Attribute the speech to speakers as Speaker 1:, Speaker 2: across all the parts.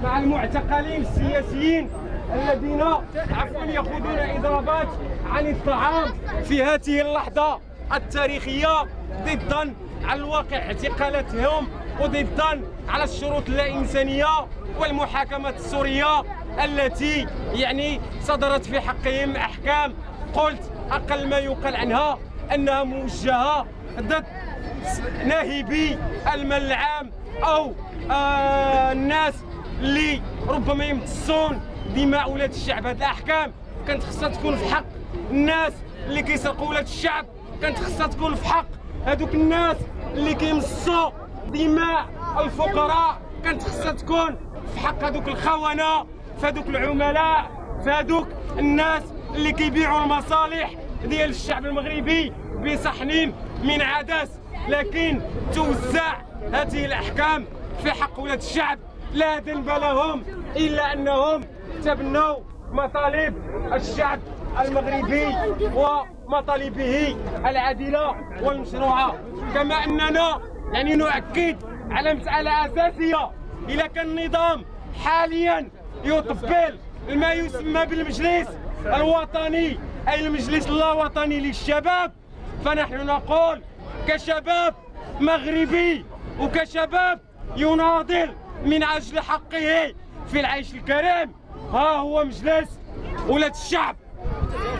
Speaker 1: مع المعتقلين السياسيين الذين يخوضون إضرابات عن الطعام في هذه اللحظة التاريخية ضدا على الواقع اعتقالاتهم وضدا على الشروط اللا إنسانية والمحاكمات السورية التي صدرت في حقهم أحكام قلت أقل ما يقال عنها أنها موجهة ضد ناهبي المال العام أو الناس اللي ربما يمتصون دماء ولاد الشعب. هذه الأحكام كانت خصها تكون في حق الناس اللي كيسرقوا ولاد الشعب، كانت خصها تكون في حق هذوك الناس اللي كيمصوا دماء الفقراء، كانت خصها تكون في حق هذوك الخونة، في هذوك العملاء، في هذوك الناس اللي كيبيعوا المصالح ديال الشعب المغربي بصحن من عدس. لكن توزع هذه الأحكام في حق ولاد الشعب لا ذنب لهم إلا أنهم تبنوا مطالب الشعب المغربي ومطالبه العادلة والمشروعة. كما أننا نؤكد على مسألة أساسية، إذا كان النظام حاليا يطبل ما يسمى بالمجلس الوطني أي المجلس اللاوطني للشباب، فنحن نقول كشباب مغربي وكشباب يناضل من أجل حقه في العيش الكريم، ها هو مجلس ولاد الشعب،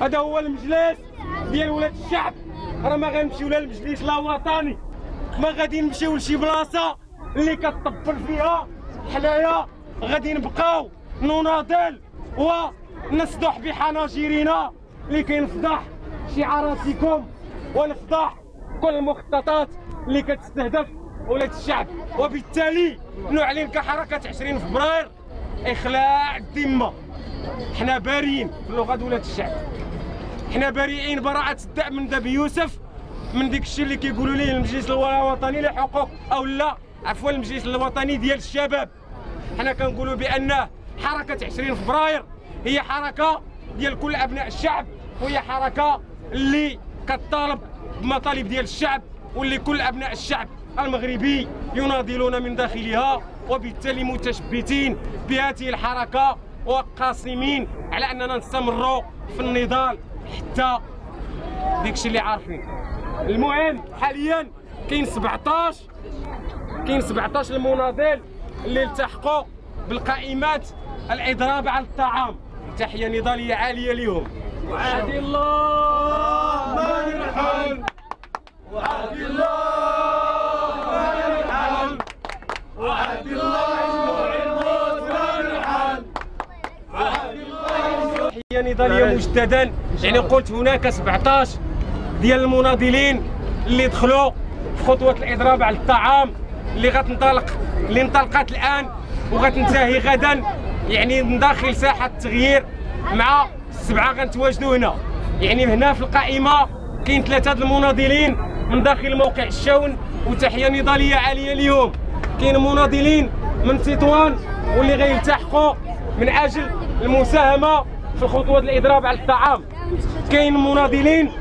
Speaker 1: هذا هو المجلس ديال ولاد الشعب. راه ما غنمشيو للمجلس اللاوطني، ما غادي نمشيو لشي بلاصه اللي كتطبل فيها. حنايا غادي نبقاو نناضل ونصدح بحناجرنا لكي نفضح شعاراتكم ونفضح كل المخططات اللي كتستهدف ولاد الشعب. وبالتالي نعلن كحركة 20 فبراير إخلاع الذمة. حنا باريين بلغة ولاد الشعب، حنا بريئين براءة الداء من ذبي يوسف، من ديك الشيء اللي كيقولوا ليه المجلس الوطني للحقوق أو لا عفوا المجلس الوطني ديال الشباب. حنا كنقولوا بأن حركة 20 فبراير هي حركة ديال كل أبناء الشعب، وهي حركة اللي كتطالب بمطالب ديال الشعب، واللي كل أبناء الشعب المغربي يناضلون من داخلها. وبالتالي متشبتين بهذه الحركة وقاسمين على أننا نستمروا في النضال حتى ديكشي اللي عارفين. المهم حاليا كاين 17 المناضل اللي التحقوا بالقائمات الإضراب على الطعام. تحية نضالية عالية لهم. وعادي الله ما نرحل، وعادي الله ما نرحل، وعادي الله يجمع الموت ما نرحل، وعادي الله. تحية نضالية مجددا. قلت هناك 17 ديال المناضلين اللي دخلوا في خطوة الإضراب على الطعام اللي انطلقت الآن وغتنتهي غدا من داخل ساحة التغيير. مع 7 غنتواجدوا هنا. هنا في القائمة كاين 3 المناضلين من داخل موقع الشون، وتحية نضالية عالية اليوم. كاين مناضلين من تطوان واللي غيلتحقوا من أجل المساهمة في خطوة الإضراب على الطعام. كاين مناضلين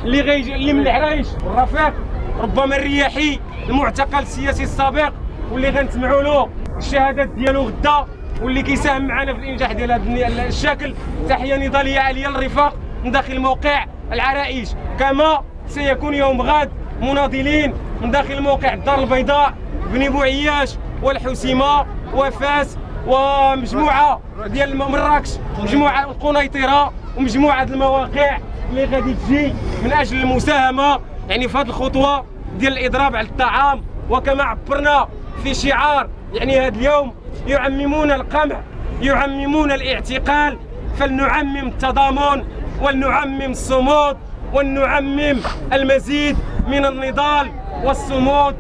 Speaker 1: اللي من العرايش والرفاق، ربما الرياحي المعتقل السياسي السابق واللي غنسمعوا له الشهادات ديالو غدا، واللي كيساهم معنا في الانجاح ديال هذا الشكل. تحيه نضاليه عاليه للرفاق من داخل موقع العرائش. كما سيكون يوم غد مناضلين من داخل موقع الدار البيضاء، بني بوعياش والحسيمه وفاس ومجموعه ديال مراكش، مجموعه القنيطره ومجموعه المواقع اللي غادي تجي من اجل المساهمه في هذه الخطوه ديال الاضراب على الطعام. وكما عبرنا في شعار هذا اليوم، يعممون القمع، يعممون الاعتقال، فلنعمم التضامن ولنعمم الصمود ولنعمم المزيد من النضال والصمود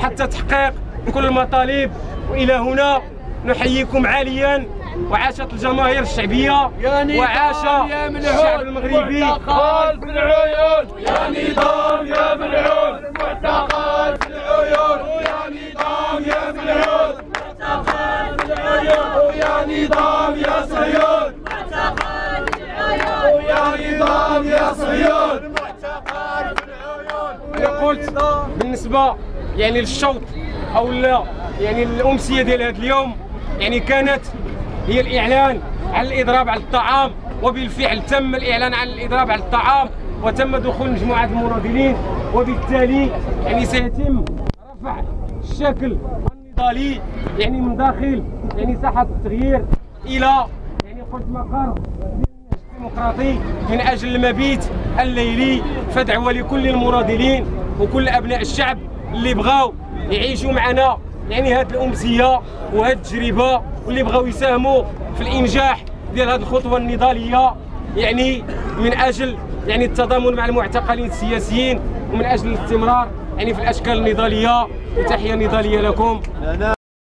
Speaker 1: حتى تحقيق كل المطالب. والى هنا نحييكم عاليا، وعاشت الجماهير الشعبيه وعاش الشعب المغربي.
Speaker 2: معتقل في العيون يا نظام يا ملعون، معتقل في العيون ويا نظام يا ملعون، معتقل في العيون ويا نظام يا صهيون، معتقل في العيون ويا نظام يا صهيون، معتقل في العيون.
Speaker 1: قلت بالنسبه للشوط او لا الامسيه ديال هذا اليوم، يعني كانت هي الإعلان عن الإضراب على الطعام، وبالفعل تم الإعلان عن الإضراب على الطعام وتم دخول مجموعة المناضلين، وبالتالي يعني سيتم رفع الشكل النضالي يعني من داخل يعني ساحة التغيير إلى يعني قلت مقر الديمقراطي من أجل المبيت الليلي. فدعوة لكل المناضلين وكل أبناء الشعب اللي بغاو يعيشوا معنا يعني هذه الأمسية وهذه التجربة، واللي بغاو يساهموا في الإنجاح ديال هذه الخطوة النضالية يعني من أجل يعني التضامن مع المعتقلين السياسيين ومن أجل الاستمرار يعني في الأشكال النضالية. وتحية نضالية لكم.